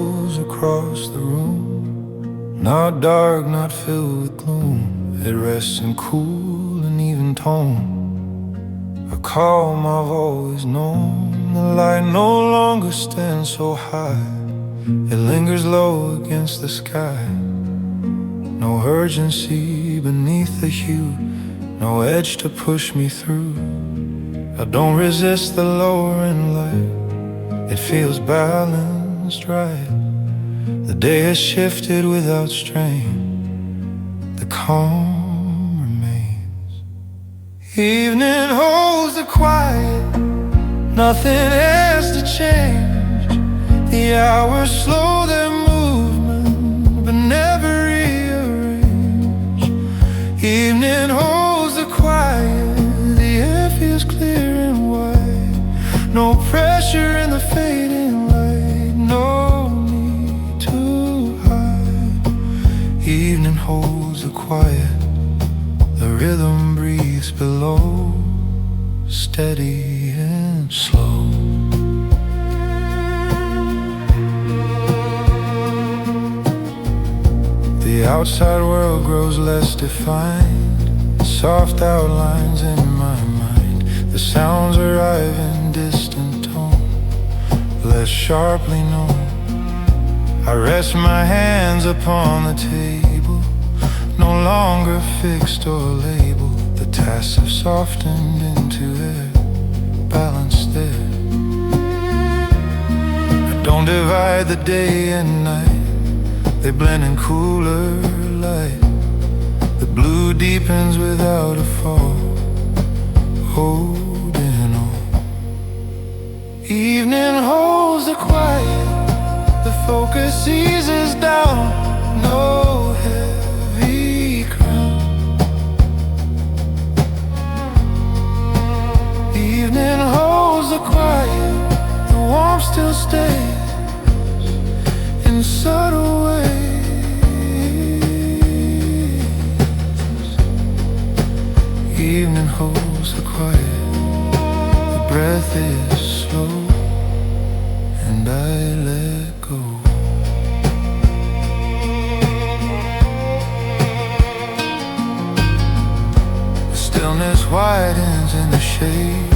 flows across the room, not dark, not filled with gloom. It rests in cool and even tone, a calm I've always known. The light no longer stands so high, it lingers low against the sky. No urgency beneath the hue, no edge to push me through. I don't resist the lowering light, it feels balanced right. The day has shifted without strain, the calm remains. Evening holds the quiet, nothing has to change. The hours slow their movement, but never rearrange. Evening holds the quiet, the air feels clear and wide. No pressure in the fading light, no need to hide. Evening holds the quiet, the rhythm breathes below, steady and slow. The outside world grows less defined, soft outlines in my mind. The sounds arrive in distant tone, less sharply known. I rest my hands upon the table, no longer fixed or labeled. The tasks have softened into air, balanced there. I don't divide the day and night, they blend in cooler light. The blue deepens without a fall, holding on. Evening holds the quiet, the focus eases down, no heavy crown. Evening holds the quiet, the warmth still stays in subtle ways. Evening holds the quiet, the breath is slow, and I let go. The stillness widens in the shade,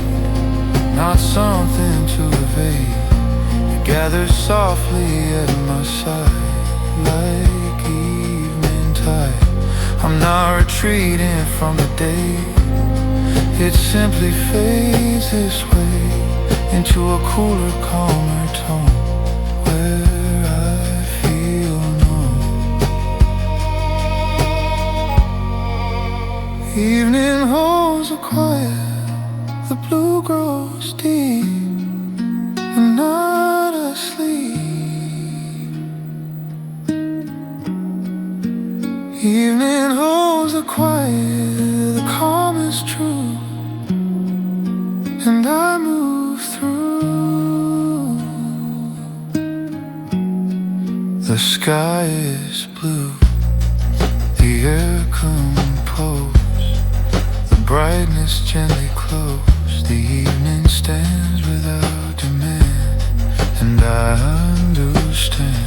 not something to evade. It gathers softly at my side, like evening tide. I'm not retreating from the day, it simply fades this way into a cooler, calmer tone, where I feel known. Evening holds a quiet, the blue grows deep, I'm not asleep. Evening holds the quiet, the calm is true, and I move through. The sky is blue, the air composed, the brightness gently closed. The evening stands without demand, and I understand.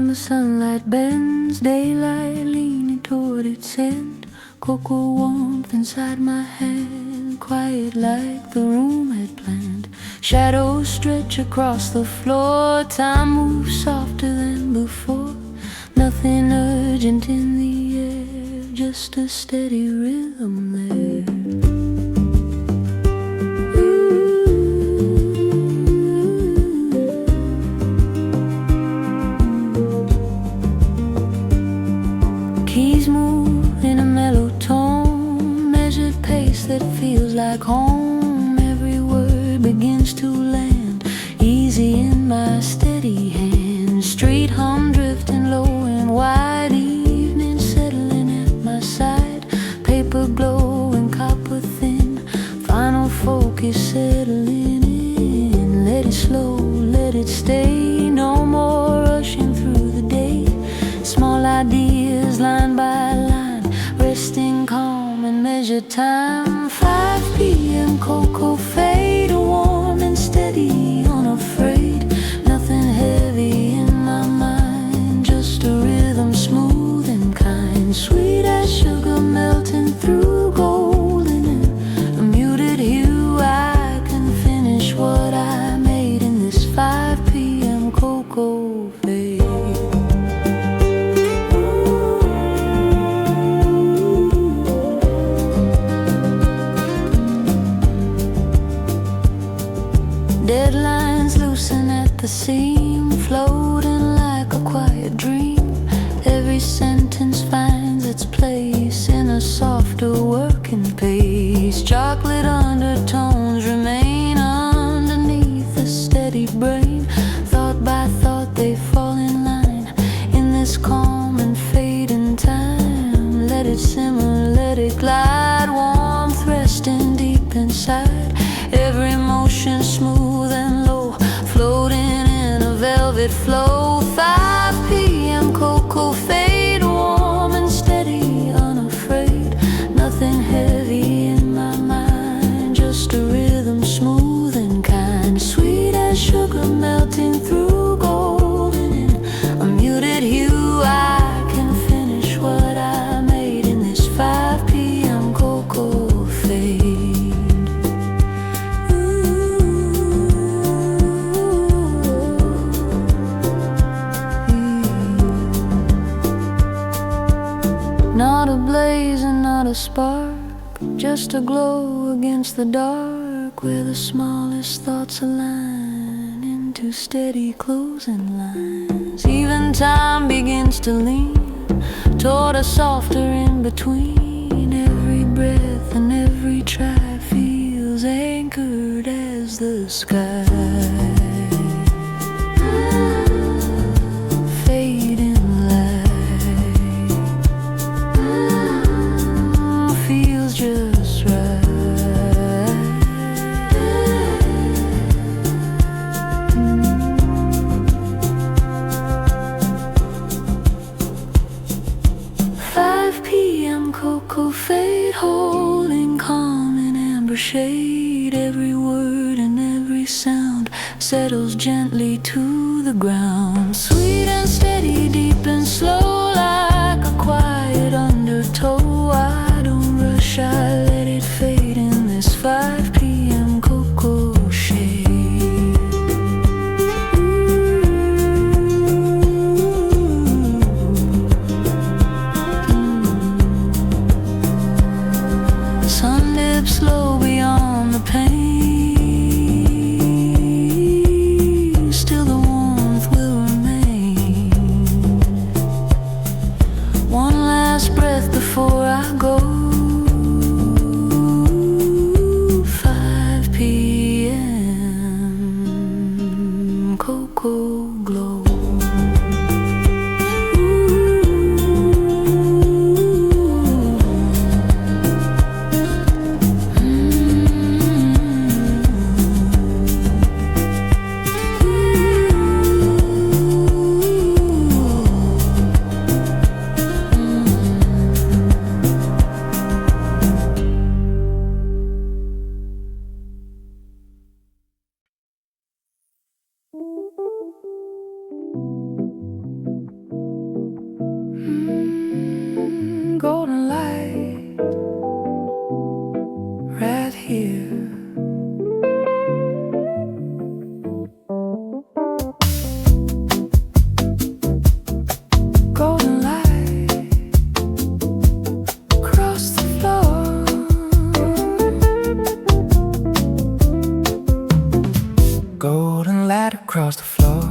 The sunlight bends, daylight leaning toward its end. Cocoa warmth inside my hand, quiet like the room had planned. Shadows stretch across the floor. Time moves softer than before. Nothing urgent in the air, just a steady rhythm there. Keys move in a mellow tone, measured pace that feels like home. Every word begins to land easy in my steady hand. Street hum drifting low and wide, evening settling at my side. Paper glowing copper thin, final focus settling in. Let it slow, let it stay, no more rushing through the day. Small ideas line by line, resting calm and measured time. 5 p.m. cocoa fade, warm and steady, unafraid. Nothing heavy in my mind, just a rhythm smooth and kind. Sweet as sugar melting through golden and a muted hue. I can finish what I made in this 5 p.m. cocoa fade. Deadlines loosen at the seam, floating like a quiet dream. Every sentence finds its place in a softer working pace. Chocolate undertones remain underneath the steady brain. Thought by thought they fall in line in this calm and fading time. Let it simmer, let it glide, warmth resting deep inside. Every motion smooth and low, floating in a velvet flow. 5 p.m. cocoa fade, warm and steady, unafraid. Nothing heavy in my mind, just a rhythm smooth and kind. Sweet as sugar melting through golden in a muted hue. I can finish what I made in this 5 p.m. cocoa fade. Not a blaze and not a spark, just a glow against the dark, where the smallest thoughts align into steady closing lines. Even time begins to lean toward a softer in between. Every breath and every try feels anchored as the sky. Just right. 5 p.m. cocoa fade, holding calm in amber shade. Every word and every sound settles gently to the ground. Sweet and steady, deep and slow, like a quiet undertow. I don't rush, I let it fade in this 5 p.m. cocoa shade. Sun dips low beyond the pain, still the warmth will remain. One last breath before I go. Moonlight across the floor,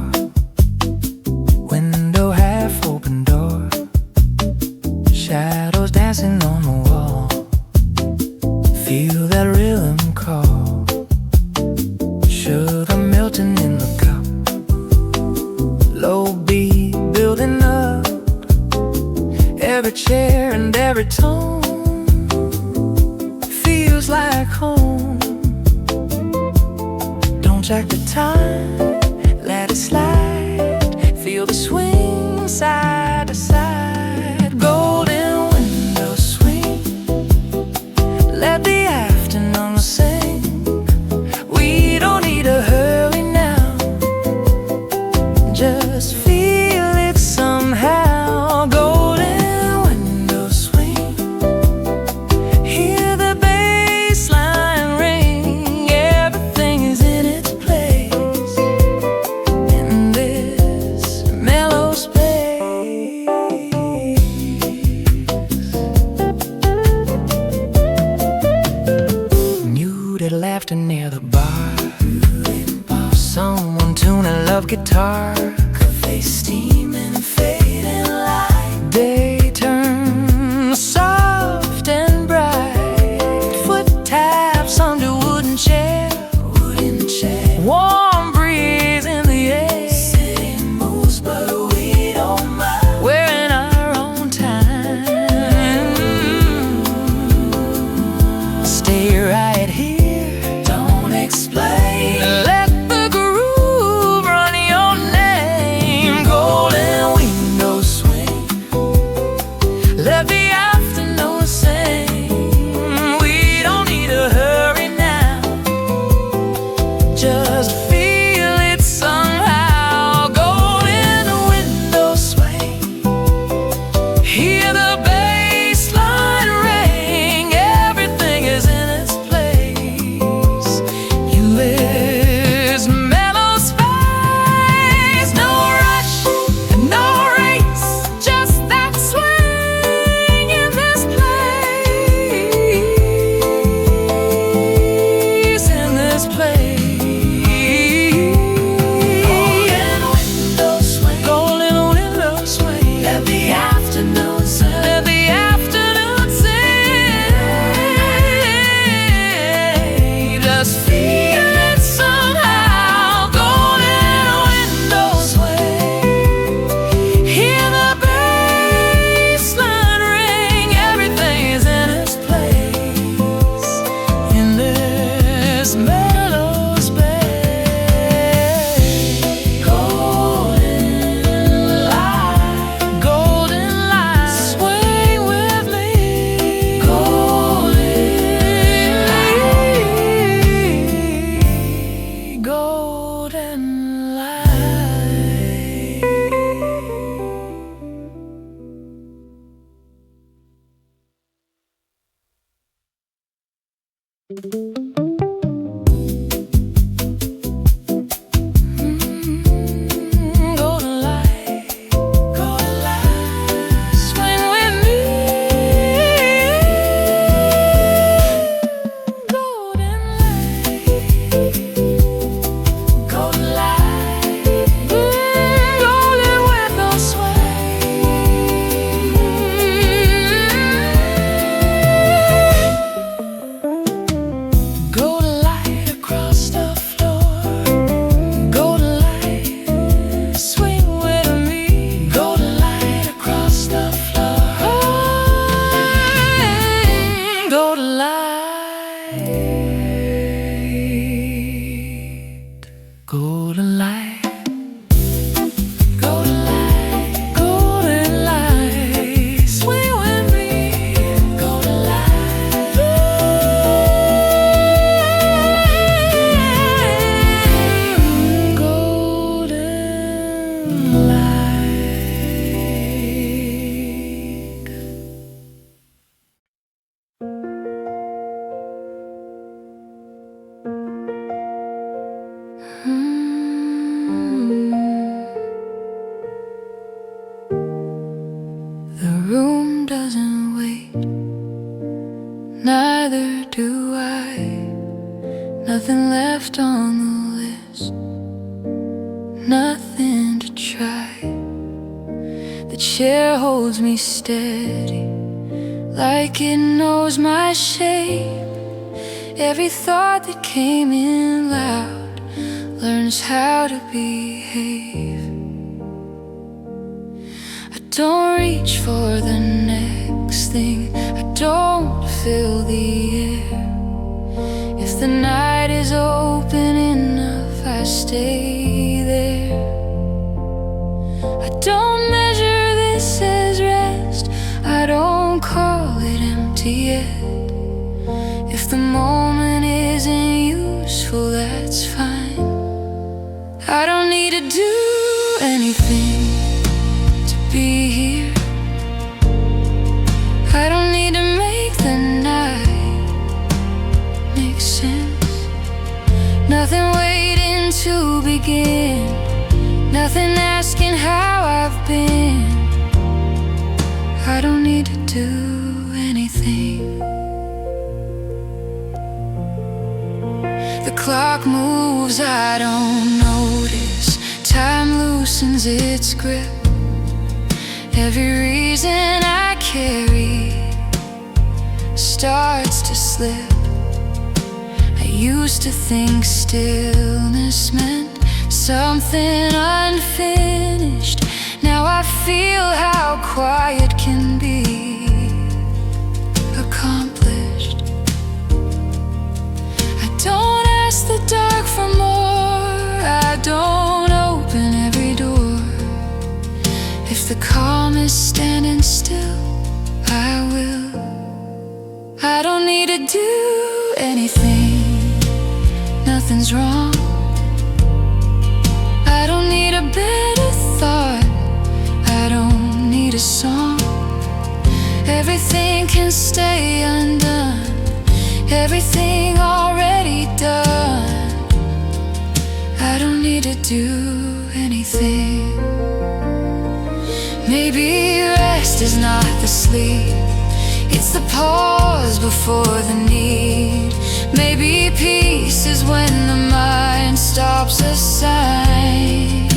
window half open door, shadows dancing on the wall. Feel that rhythm call, sugar melting in the cup, low beat building up, every chair and every tone feels like home. Don't check the time, let it slide, feel the swing side to side. Golden windows swing, let the afternoon sing. We don't need a hurry now, just feel it somehow. Golden windows swing, hear the bass line ring. Everything is in its place in this mellow space. Muted laughter near the bar, someone tuning love guitar, cafe steaming, fading light. Day turns soft and bright, foot taps under wooden chair, warm breeze in the air. City moves but we don't mind, we're in our own time. Stay right here, don't explain, let the groove run your name. Golden windows swing, let the afternoon sing. We don't need a hurry now, just feel it somehow. Golden windows swing, hear the bass line ring. Everything is in its place, in this mellow space. No rush, no race, just that swing in this place, in this place. Golden windows swing, golden windows swing. Let the afternoon sing, let the afternoon sing. Just feel it somehow. Golden windows swing, hear the bass line ring. Everything is in its place in this mellow space. Golden light, swing with me. Golden light, golden light. Golden light, swing with me. Golden light, golden windows swing. Golden light across the floor, golden light, swing with me. Golden light across the floor, golden light, golden light, golden light, golden light, swing with me. Golden light, golden light. The room doesn't wait, neither do I. Nothing left on the list. nothing to try. The chair holds me steady, like it knows my shape. Every thought that came in loud learns how to behave. I don't reach for the next thing, I don't fill the air. If the night is open enough, I stay there. I don't measure this as rest, I don't call it empty yet. If the moment isn't useful, that's fine. I don't need to do anything to be here. I don't need to make the night make sense. Nothing waiting to begin, nothing asking how I've been. I don't need to do anything. The clock moves, I don't notice. Time loosens its grip. Every reason I carry starts to slip. I used to think stillness meant something unfinished. Now I feel how quiet can be accomplished. I don't ask the dark for more, I don't open every door. If the calm is standing still, I will. I don't need to do anything, nothing's wrong. I don't need a better thought, I don't need a song. Everything can stay undone, everything already done. I don't need to do anything. Maybe rest is not the sleep, it's the pause before the need. Maybe peace is when the mind stops a sign.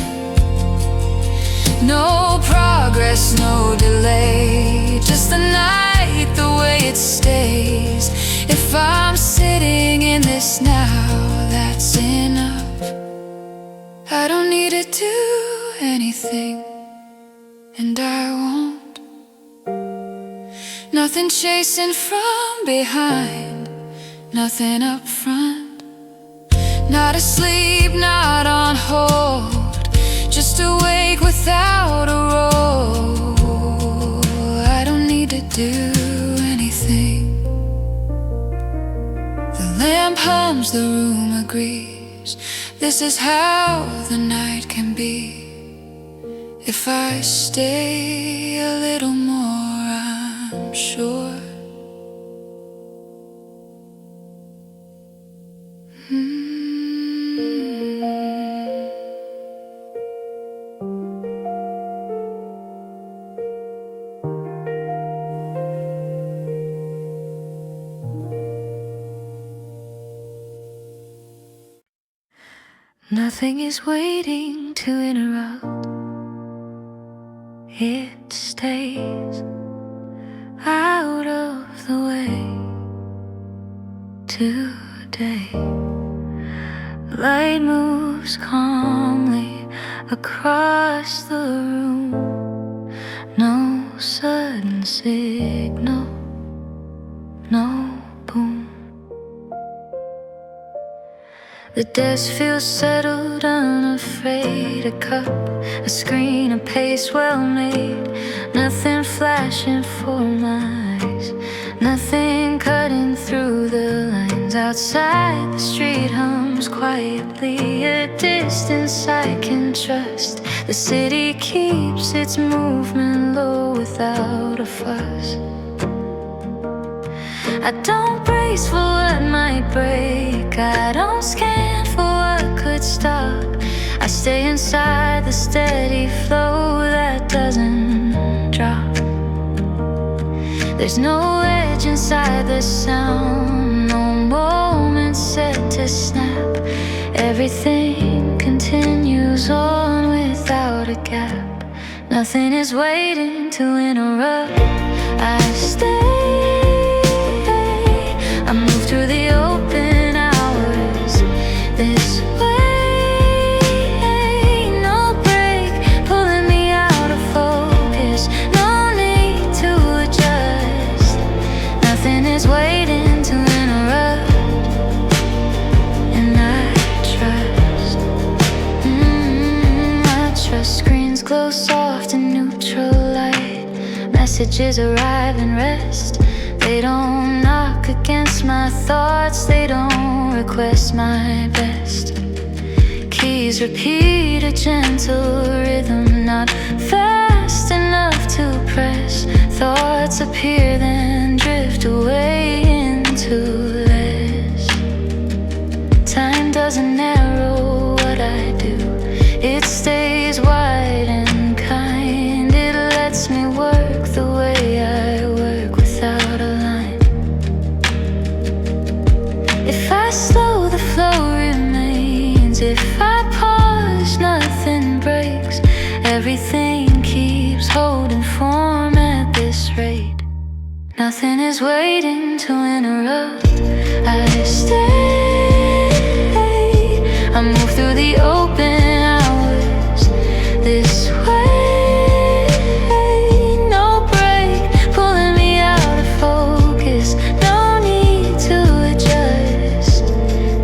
No progress, no delay, just the night the way it stays. If I'm sitting in this now, that's enough. I don't need to do anything, and I won't. Nothing chasing from behind, nothing up front. Not asleep, not on hold, just awake without a role. I don't need to do anything. The lamp hums, the room agrees. This is how the night can be. If I stay a little more, I'm sure. Nothing is waiting to interrupt. It stays out of the way today. Light moves calmly across the room. No sudden signal, no boom. The desk feels settled, unafraid. A cup, a screen, a pace well made. Nothing flashing for my eyes, nothing cutting through the lines. Outside the street hums quietly, a distance I can trust. The city keeps its movement low without a fuss. I don't brace for what might break, I don't scan for what could stop. I stay inside the steady flow that doesn't drop. There's no edge inside the sound, no moment set to snap. Everything continues on. Nothing is waiting to interrupt. I stay, I move through the open hours this way. No break pulling me out of focus, no need to adjust. Nothing is waiting to interrupt. And I trust, I trust. Screens glow soft in neutral light, messages arrive and rest. They don't knock against my thoughts, they don't request my best. Keys repeat a gentle rhythm, not fast enough to press. Thoughts appear then drift away into less. Time doesn't narrow what I do, it stays wide and kind. It lets me work the way I work without a line. If I slow, the flow remains. If I pause, nothing breaks. Everything keeps holding form at this rate. Nothing is waiting to interrupt. I stay, I move through the open hours this way. No break pulling me out of focus, no need to adjust.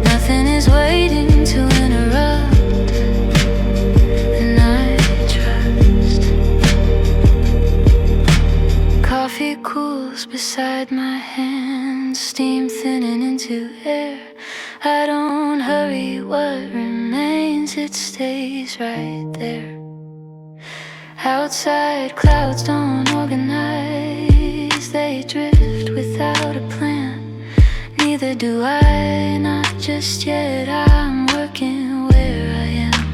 Nothing is waiting to interrupt. And I trust. Coffee cools beside my hand, steam thinning into air. I don't hurry, what remains, it stays right there. Outside clouds don't organize, they drift without a plan. Neither do I, not just yet. I'm working where I am.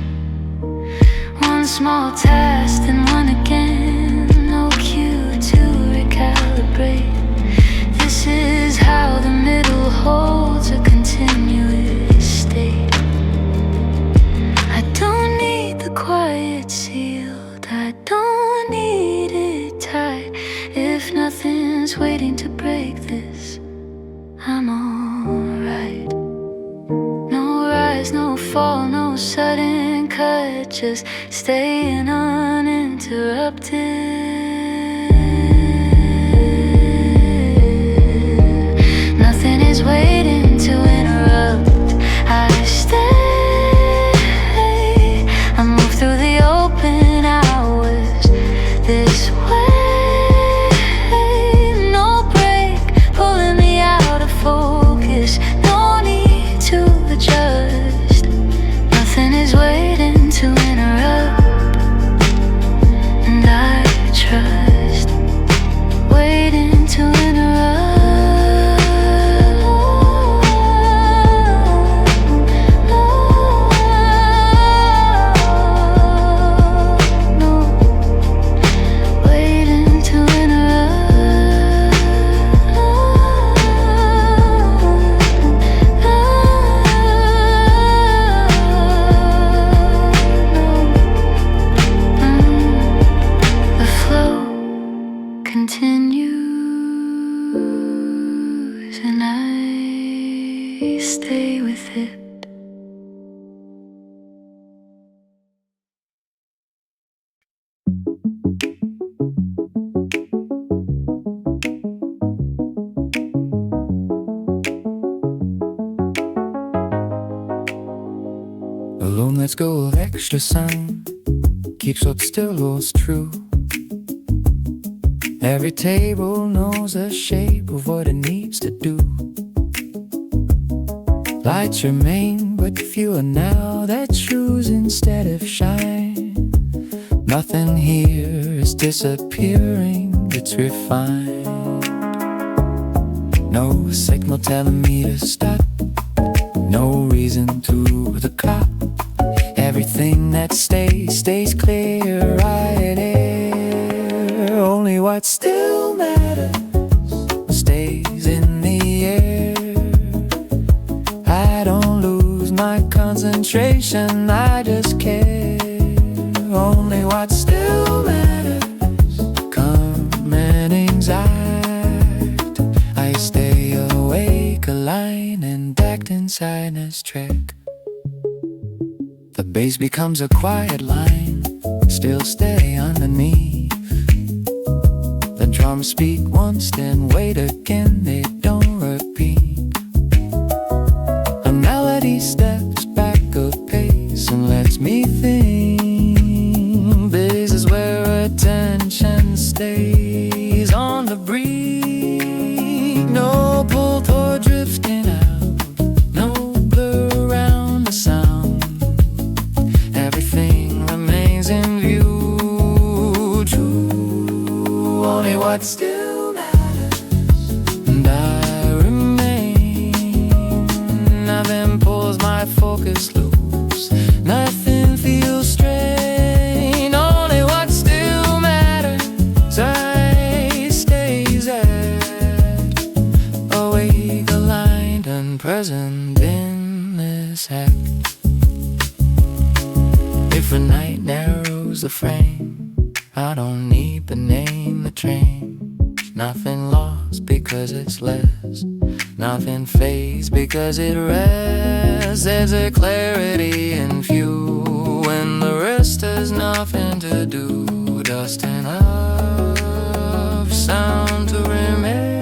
One small task, then one again. No cue to recalibrate. This is how the middle holds a continuous state. I don't need the quiet sealed, I don't need it tight. If nothing's waiting to break this, I'm alright. No rise, no fall, no sudden cut, just staying uninterrupted. Nothing is waiting to interrupt. I stay, I move through the open hours this way. No break pulling me out of focus, no need to adjust. Nothing is waiting to interrupt. And I trust, waiting to interrupt. Continues and I stay with it. Alone, let's go of extra sun, keeps what still holds true. Every table knows the shape of what it needs to do. Lights remain, but fewer now that choose instead of shine. Nothing here is disappearing, it's refined. No signal telling me to stop, no reason to the clock. Everything that stays clear, right here. Only what still matters stays in the air. I don't lose my concentration, I just care. Only what still matters sadness trick. The bass becomes a quiet line, still steady underneath. The drums speak once, then wait again, they don't repeat. A melody steps back a pace and lets me think. This is where attention stays on the breathe. No pull toward drifting out, no blur around the sound. Everything remains in view, true, only what still matters. And I remain. Nothing pulls my focus loose, nothing feels strained. Only what still matters, I stays at awake, aligned, and present in this act. If a night narrows the frame, I don't need to name the train. Nothing lost because it's less, nothing fades because it rests. There's a clarity in view when the rest has nothing to do. Just enough sound to remain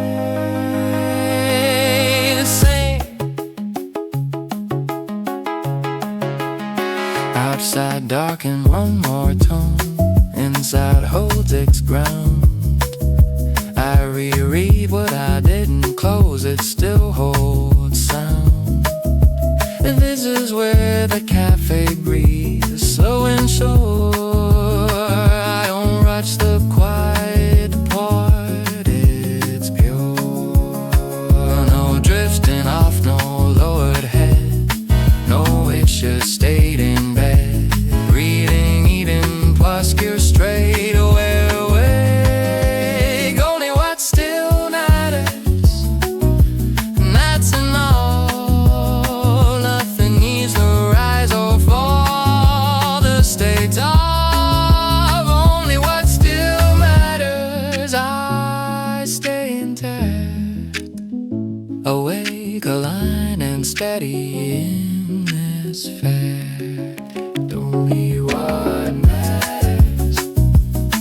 the same. Outside dark and one more tone, inside holds its ground. I reread what I didn't close, it still holds sound. And this is where the cafe breathes, slow and sure. I don't rush the quiet part, it's pure. No drifting off, no lowered head, no it should stayed in bed. Reading, eating, posture straight away. Only what still matters, and that's enough. Nothing needs to rise or fall to stay top. Only what still matters, I stay intact, awake, aligned, and steady in this fact. Only what matters,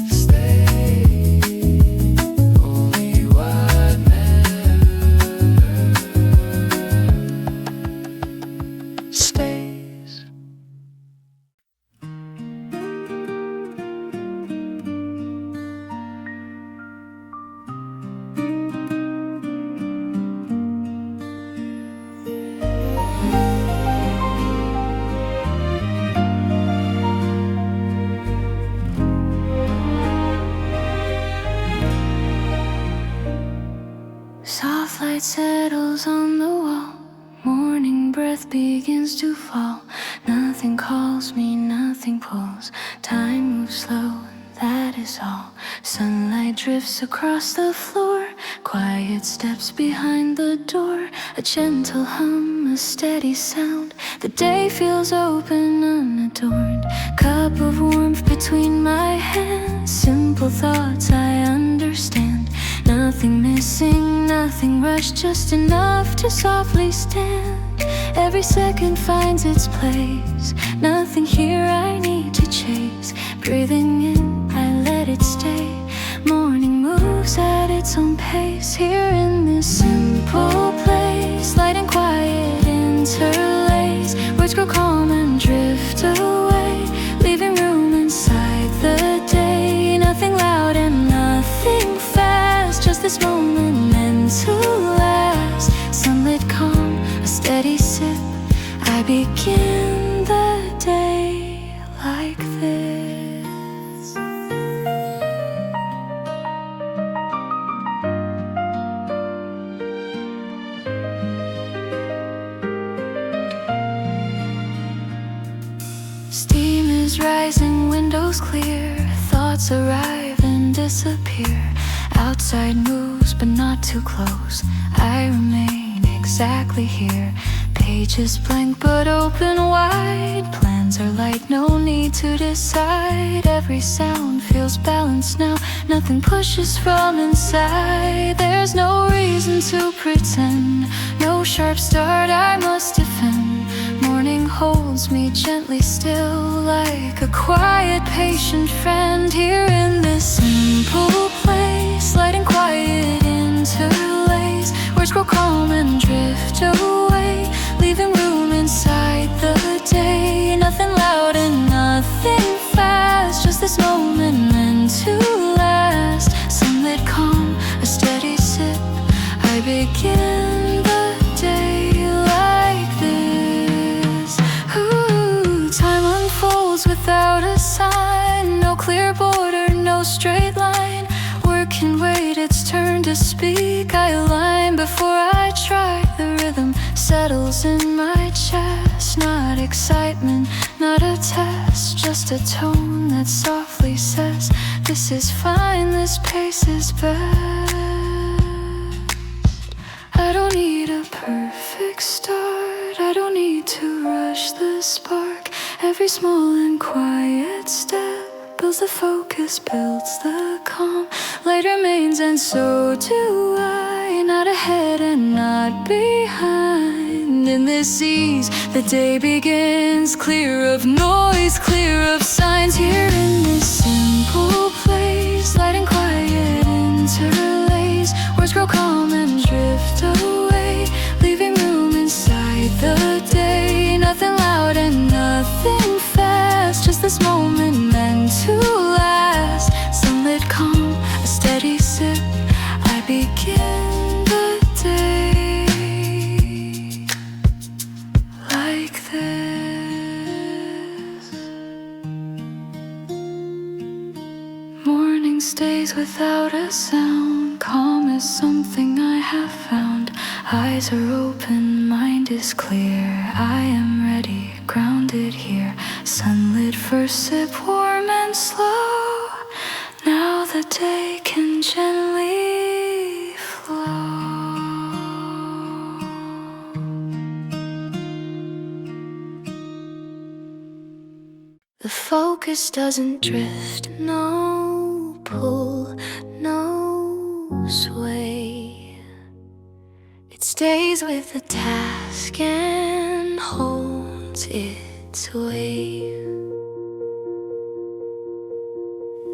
stay. Only what matters, stays. Soft light settles on the wall, morning breath begins to fall. Nothing calls me, nothing pulls, time moves slow, and that is all. Sunlight drifts across the floor, quiet steps behind the door. A gentle hum, a steady sound, the day feels open, unadorned. Cup of warmth between my hands, simple thoughts I understand. Nothing missing, nothing rushed, just enough to softly stand. Every second finds its place, nothing here I need to chase. Breathing in, I let it stay. Morning moves at its own pace. Here in this simple place, light and quiet interlace. Words grow calm and drift away, leaving room inside the day. Nothing loud and nothing fast, just this moment meant to last. Sunlit calm, a steady sip, I begin the day like this. Steam is rising, windows clear, thoughts arrive and disappear. Outside moves, but not too close, I remain exactly here. Pages blank but open wide. Plans are light, no need to decide. Every sound feels balanced now. Nothing pushes from inside. There's no reason to pretend. No sharp start I must defend. Morning holds me gently still, like a quiet, patient friend. Here in this simple place, light and quiet interlace. Words grow calm and drift away, leaving room inside the day. Nothing loud and nothing fast, just this moment meant to last. Sunlit calm, a steady sip. I begin the day like this. Ooh, time unfolds without a sign. No clear border, no straight line. Work can wait, it's turn to speak. I align before I try. The rhythm settles in my chest. Not excitement, not a test, just a tone that softly says, this is fine, this pace is best. I don't need a perfect start, I don't need to rush the spark. Every small and quiet step builds the focus, builds the calm. Light remains and so do I. Not ahead and not behind. In this ease, the day begins. Clear of noise, clear of signs. Here in this simple place, light and quiet interlace. Words grow calm and drift away, leaving room inside the day. Nothing loud and nothing fast, just this moment meant to last. Sunlit calm, a steady sip. I begin the day like this. Morning stays without a sound. Calm is something I have found. Eyes are open, mind is clear. I am ready, grounded here. Sunlit first sip, warm and slow. Now the day can gently flow. The focus doesn't drift, no pull, no sway. It stays with the task and holds its way.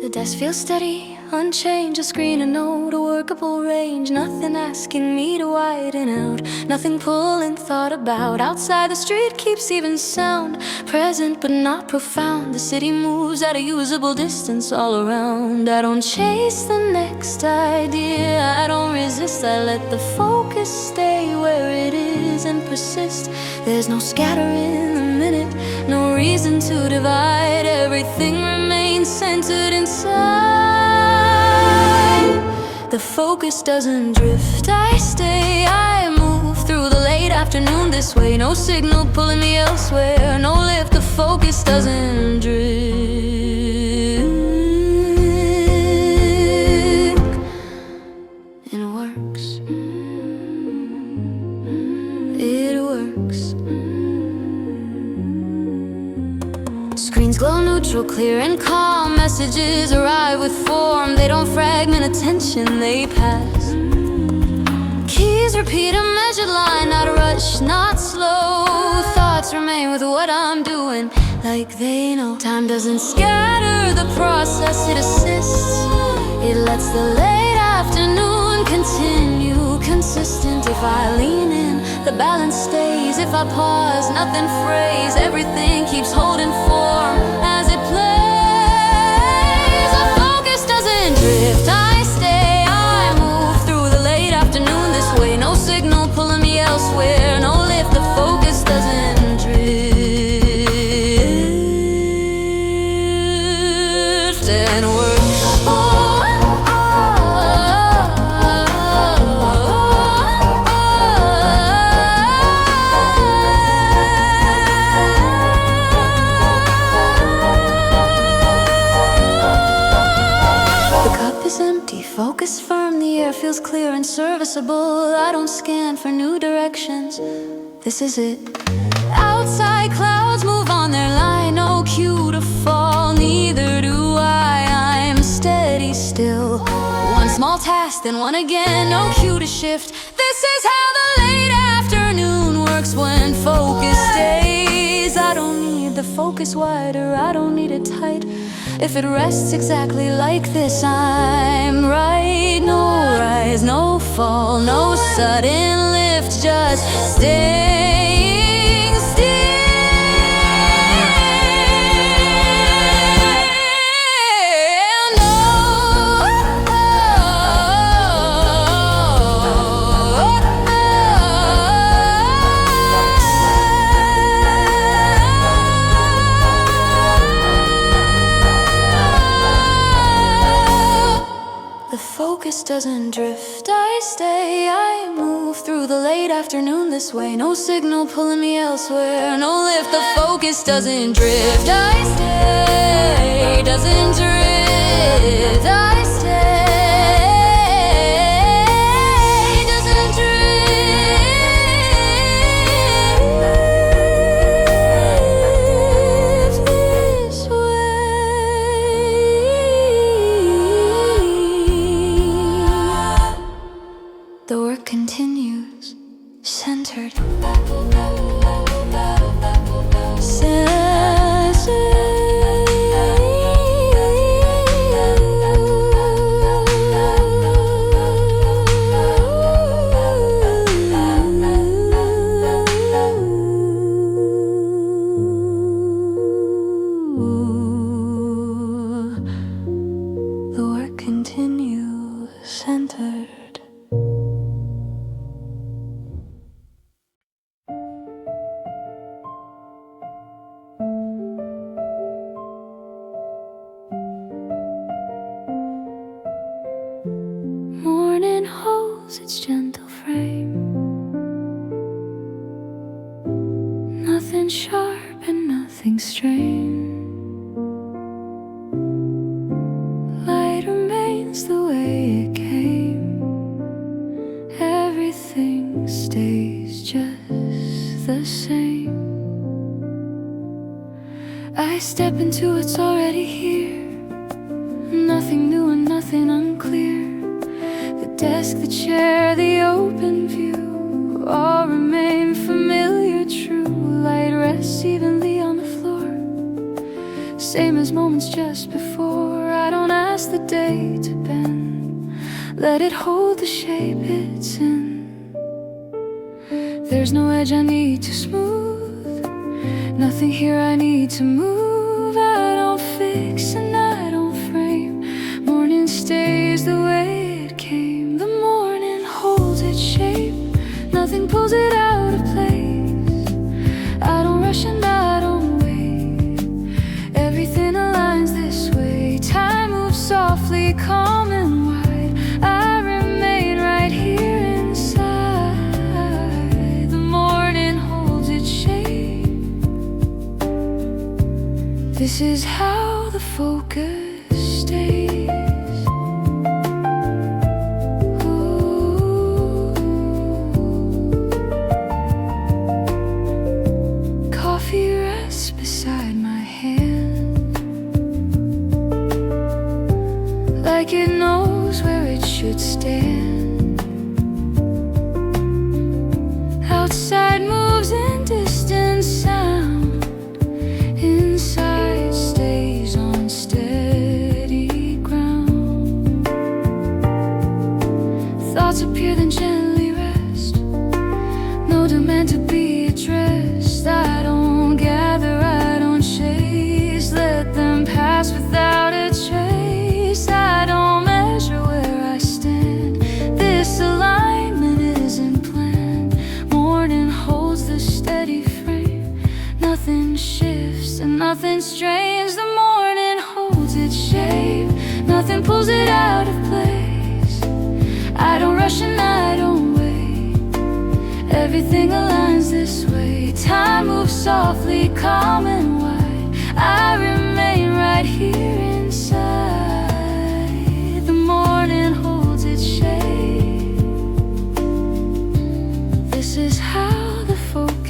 The desk feels steady, unchanged, a screen, a note, a workable range. Nothing asking me to widen out, nothing pulling thought about. Outside the street keeps even sound, present but not profound. The city moves at a usable distance all around. I don't chase the next idea, I don't resist. I let the focus stay where it is and persist. There's no scatter in the minute, no reason to divide. Everything remains centered inside. The focus doesn't drift, I stay. I move through the late afternoon this way. No signal pulling me elsewhere, no lift. The focus doesn't drift. It works. It works. Screens glow neutral, clear and calm. Messages arrive with form. They don't fragment attention, they pass. Keys repeat a measured line, not a rush, not slow. Thoughts remain with what I'm doing, like they know. Time doesn't scatter the process, it assists. It lets the late afternoon continue consistent. If I lean in, the balance stays. If I pause, nothing frays. Everything keeps holding form as it plays. The focus doesn't drift, I stay. I move through the late afternoon this way. No signal pulling me elsewhere, no lift. The focus doesn't drift and work. Focus firm, the air feels clear and serviceable. I don't scan for new directions. this is it. Outside clouds move on their line, no cue to fall, neither do I. I'm steady still. One small task, then one again, no cue to shift. This is how the late afternoon works when focus stays. I don't need the focus wider, I don't need it tight. If it rests exactly like this, I'm right. No rise, no fall, no sudden lift, just staying still. The focus doesn't drift, I stay, I move through the late afternoon this way. No signal pulling me elsewhere, no lift. The focus doesn't drift, I stay, doesn't drift, I stay, doesn't drift this way. The work continues, centered. The work continues, centered. Morning holds its gentle frame, nothing sharp and nothing strange. Light remains the way it came, everything stays just the same. I step into what's already here, nothing new and nothing unclear. The desk, the chair, the open view, all remain familiar, true. Light rests evenly on the floor, same as moments just before. I don't ask the day to bend, let it hold the shape it's in. There's no edge I need to smooth, nothing here I need to move. I don't fix and I don't frame, morning stays the way it came. The morning holds its shape, nothing pulls it out of place. I don't rush and I don't wait, everything aligns this way. Time moves softly, calm and wide. I remain right here inside. The morning holds its shape. This is how the focus stays. Coffee rests beside my hand, like it knows where it should stand. Outside moves in distant sound, inside stays on steady ground. Thoughts appear then gently rest, no demand to be addressed. I don't gather, I don't chase, let them pass without a trace. I don't measure where I stand, this alignment isn't planned. Morning holds the steady frame, nothing shifts and nothing strains. The morning holds its shape, nothing pulls it out of place. I don't rush and I don't wait, everything aligns this way. Time moves softly, calm and wide. I remain right here inside. The morning holds its shape. This is how the focus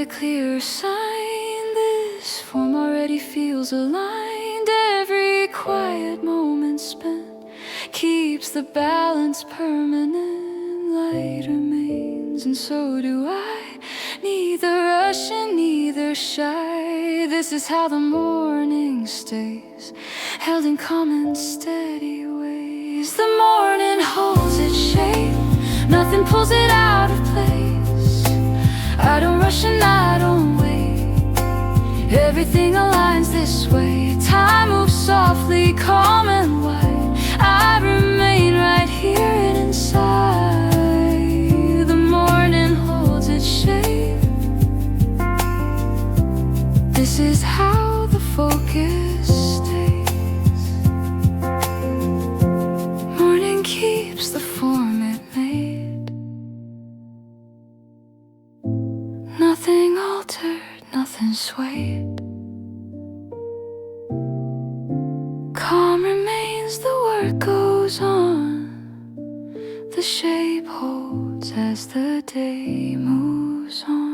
a clearer sign. This form already feels aligned. Every quiet moment spent keeps the balance permanent. Light remains, and so do I. Neither rush and neither shy. This is how the morning stays, held in calm and steady ways. The morning holds its shape, nothing pulls it out of place. I don't rush and I don't wait, everything aligns this way. Time moves softly, calm and wide. I remain right here and inside. The morning holds its shape. This is how the focus stays. Morning keeps the form it made. Nothing altered, nothing swayed. Calm remains, the work goes on. The shape holds as the day moves on.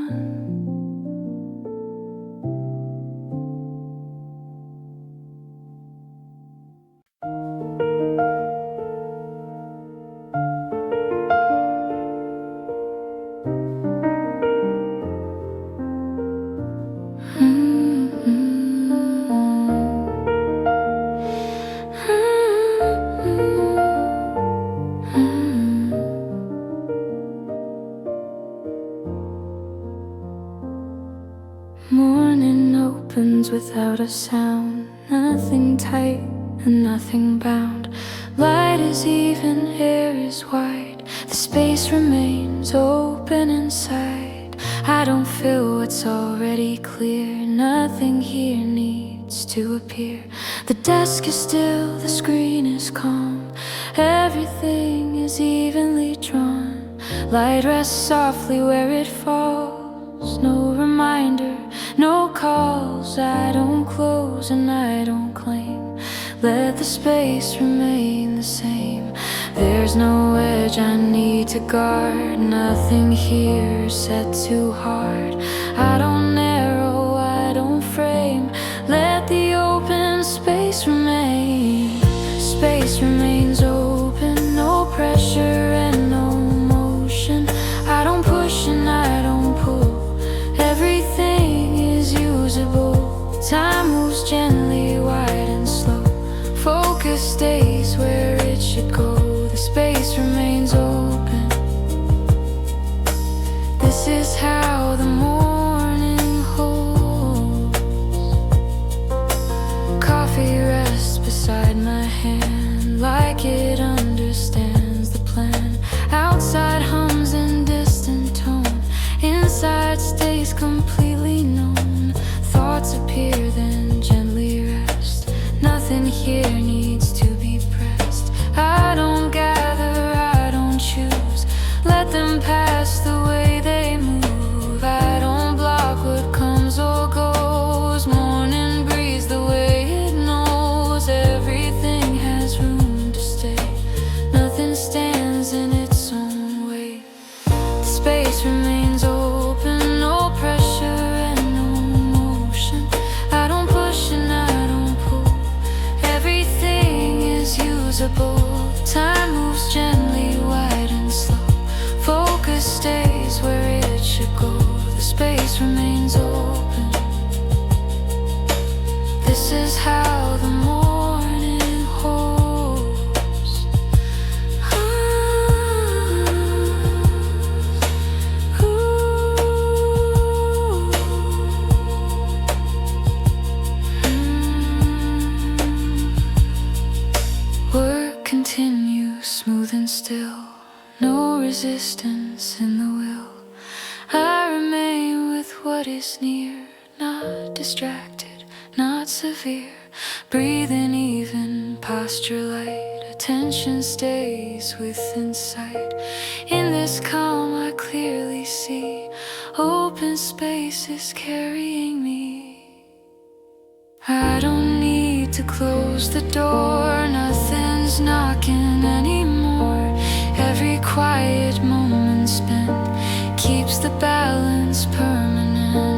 Morning opens without a sound, nothing tight and nothing bound. Light is even, air is wide, the space remains open inside. I don't feel what's already clear, nothing here needs to appear. The desk is still, the screen is calm, everything is evenly drawn. Light rests softly where it falls, no reminder, no calls. I don't close and I don't claim, let the space remain the same. There's no edge I need to guard, nothing here set too hard. I don't narrow, I don't frame, let the open space remain. Space remains open, no pressure and no motion. I don't push and I don't pull, everything is usable. Time moves gently, wide and slow. Focus stays where it should go. The space remains open. This is how the morning holds. Coffee rests beside my hand, like it understands the plan. Outside hums in distant tone, inside stays completely known. Thoughts appear then gently rest, nothing here needs to be pressed. I don't gather, I don't choose, let them pass the way they move. I don't block what comes or goes, morning breathes the way it knows. Everything has room to stay, nothing stands in its own way. The space remains open, no pressure and no motion. I don't push and I don't pull, everything is usable. Time moves gently, wide and slow. Focus stays where it should go. The space remains open. This is how the morning holds. Work continues smooth and still, no resistance in the will. I remain with what is near, not distracted, not severe. Breathing even, posture light, attention stays within sight. In this calm I clearly see, open space is carrying me. I don't need to close the door, nothing's knocking anymore. Every quiet moment spent keeps the balance permanent.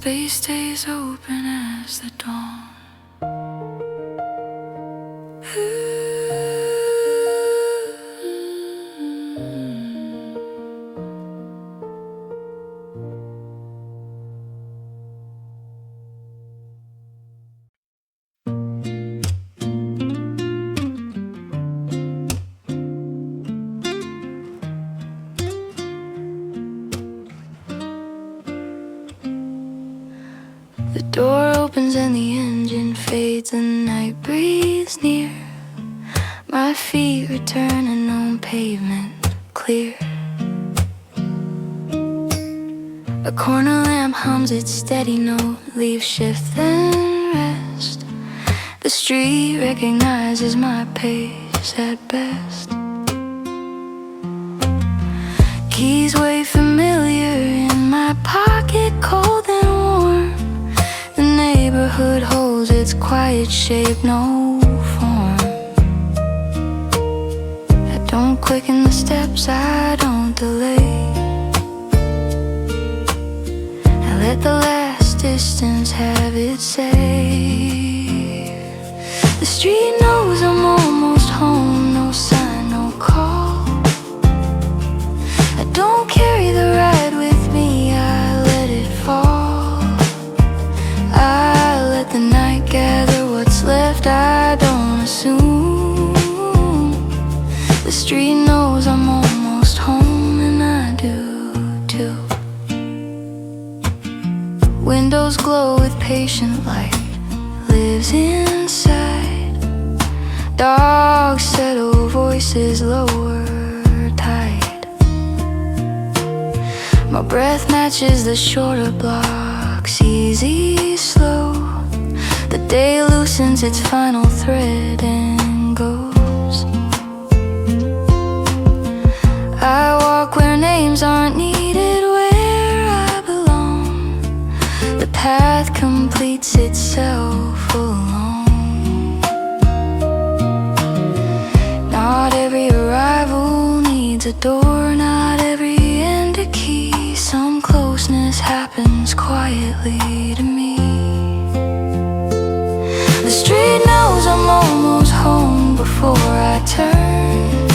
space stays open as the dawn. The door opens and the engine fades, the night breathes near. My feet return, a known pavement clear. A corner lamp hums its steady note, leaves shift then rest. The street recognizes my pace at best. Keys weigh familiar in my pocket, cold and warm. The neighborhood holds its quiet shape, no form. I don't quicken the steps, I don't delay. I let the last distance have its say. The street knows I'm almost home, no sign, no call. I don't carry the ride with me, I let it fall. I let the night gather what's left, I don't assume. The street knows I'm almost home, and I do too. Windows glow with patient light, lives inside. Dogs settle, voices lower, tight. My breath matches the shorter blocks, easy, slow. The day loosens its final thread and goes. I walk where names aren't needed, where I belong. The path completes itself alone. Not every arrival needs a door, not every end a key. Some closeness happens quietly to me. The street knows I'm almost home before I turn,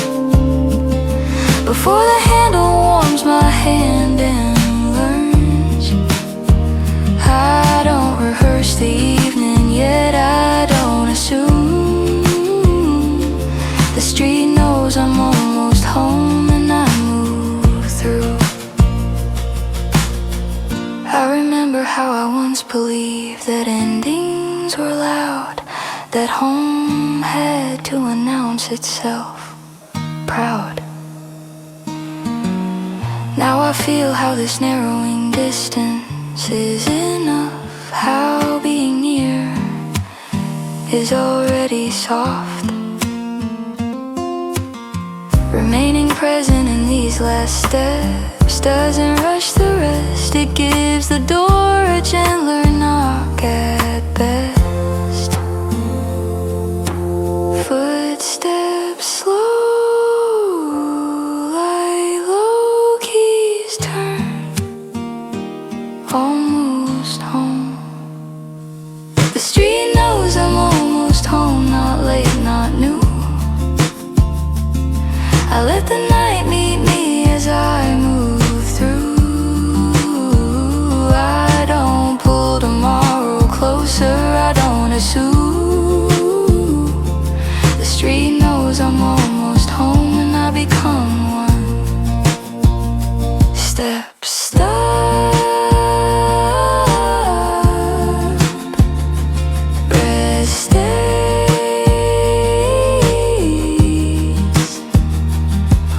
before the handle warms my hand and learns. I don't rehearse the evening yet, I don't assume. The street knows I'm almost home, and I move through. I remember how I once believed that endings were loud, that home had to announce itself proud. Now I feel how this narrowing distance is enough, how being near is already soft. Remaining present in these last steps doesn't rush the rest. It gives the door a gentler knock at best. Footsteps slow, like low keys turn, almost home. The street knows I'm almost home, not late, not new. I let the night meet me as I move through. I don't pull tomorrow closer, I don't assume. The street knows I'm almost home, and I become one. Step, stop, breath stays,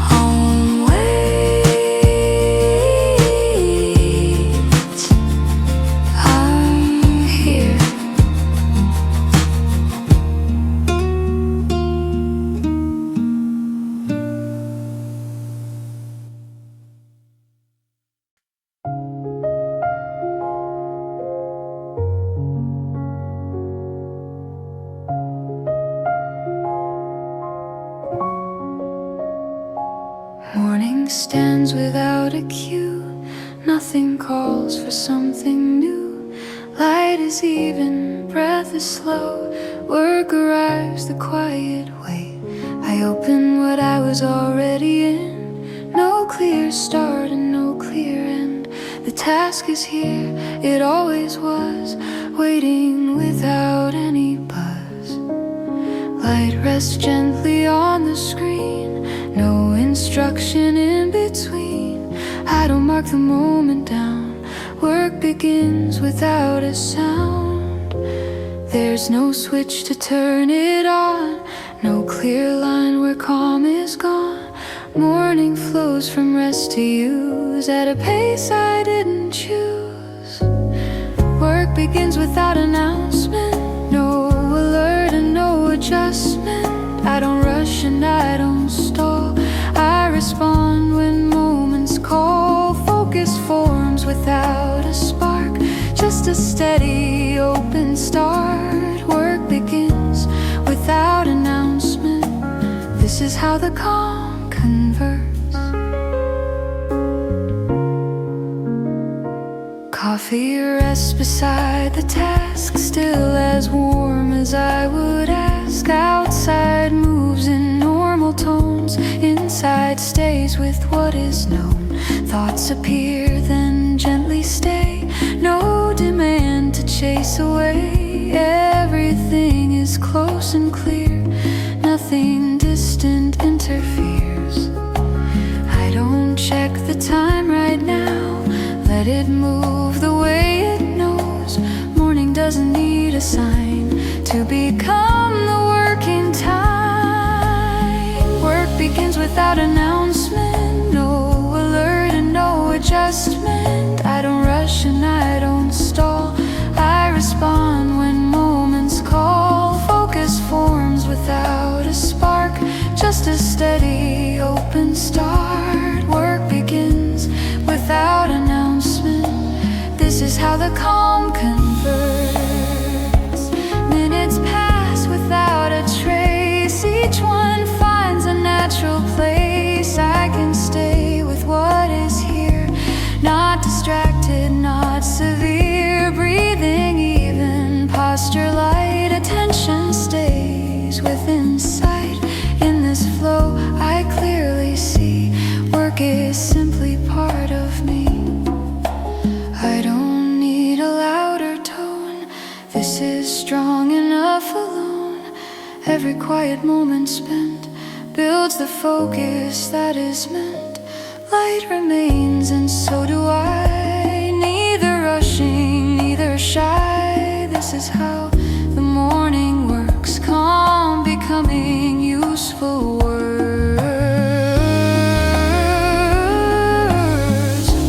home waits. I'm here. Morning stands without a cue, nothing calls for something new. Light is even, breath is slow. Work arrives the quiet way. I open what I was already in. No clear start and no clear end. The task is here, it always was, waiting without any buzz. Light rests gently on the screen, no instruction in between. I don't mark the moment down. Work begins without a sound. There's no switch to turn it on, no clear line where calm is gone. Morning flows from rest to use at a pace I didn't choose. Work begins without announcement, no alert and no adjustment. I don't rush and I don't stall. I respond when moments call. Focus forms without a spark, just a steady open start. Work begins without announcement. This is how the calm converts. Coffee rests beside the task, still as warm as I would ask. Outside moves in normal tones, inside stays with what is known. Thoughts appear, then gently stay. No demand to chase away. Everything is close and clear. Nothing distant interferes. I don't check the time right now. Let it move the way it knows. Morning doesn't need a sign to become the working time. Work begins without announcement, no alert and no adjustment. I don't rush and I don't stall. I respond when moments call. Focus forms without a spark, just a steady open start. Work begins without announcement. This is how the calm converts. Minutes pass without a trace. Each one finds a natural place. I can stay with what is here, not distracted, not severe. Breathing even, posture light. Attention stays within sight. In this flow I clearly see, work is simply part of me. I don't need a louder tone, this is strong enough alone. Every quiet moment spent builds the focus that is meant. Light remains and so do I, neither rushing, neither shy. This is how the morning works, calm becoming useful words.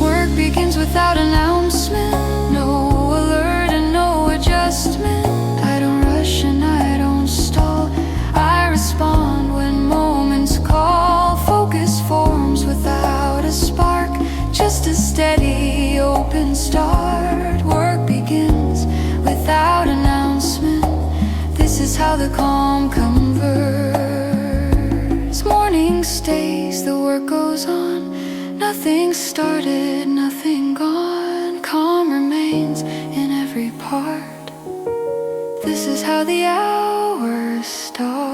Work begins without announcement, no alert and no adjustment. I don't rush and I don't stall. I respond when moments call. Focus forms without a spark, just a steady open start. Work begins without announcement. This is how the calm converts. Morning stays, the work goes on. Nothing started, nothing gone. Calm remains in every part. This is how the hours start.